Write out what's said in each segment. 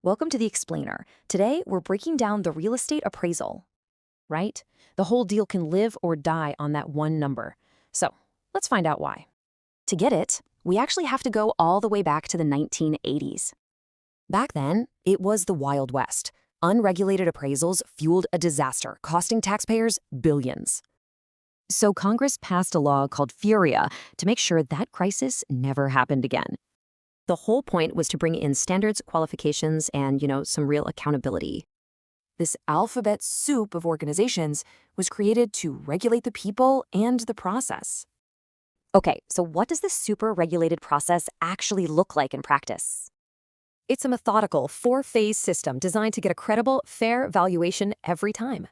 Welcome to the Explainer. Today, we're breaking down the real estate appraisal. Right? The whole deal can live or die on that one number. So, let's find out why. To get it, we actually have to go all the way back to the 1980s. Back then, it was the Wild West. Unregulated appraisals fueled a disaster, costing taxpayers billions. So Congress passed a law called FURIA to make sure that crisis never happened again. The whole point was to bring in standards, qualifications, and, some real accountability. This alphabet soup of organizations was created to regulate the people and the process. Okay, so what does this super regulated process actually look like in practice? It's a methodical, four-phase system designed to get a credible, fair valuation every time.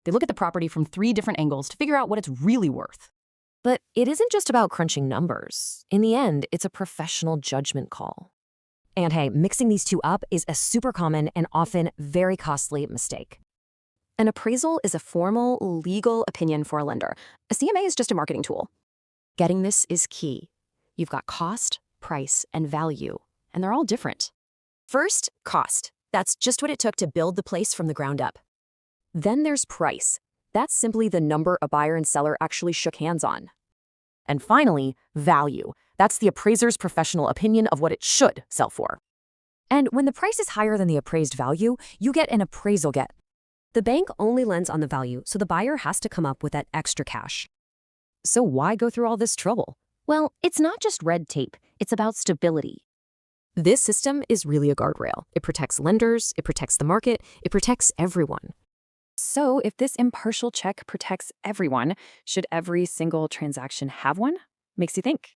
They look at the property from 3 different angles to figure out what it's really worth. But it isn't just about crunching numbers. In the end, it's a professional judgment call. And hey, mixing these two up is a super common and often very costly mistake. An appraisal is a formal, legal opinion for a lender. A CMA is just a marketing tool. Getting this is key. You've got cost, price, and value, and they're all different. First, cost. That's just what it took to build the place from the ground up. Then there's price. That's simply the number a buyer and seller actually shook hands on. And finally, value. That's the appraiser's professional opinion of what it should sell for. And when the price is higher than the appraised value, you get an appraisal get. The bank only lends on the value, so the buyer has to come up with that extra cash. So why go through all this trouble? Well, it's not just red tape. It's about stability. This system is really a guardrail. It protects lenders, it protects the market, it protects everyone. So if this impartial check protects everyone, should every single transaction have one? Makes you think.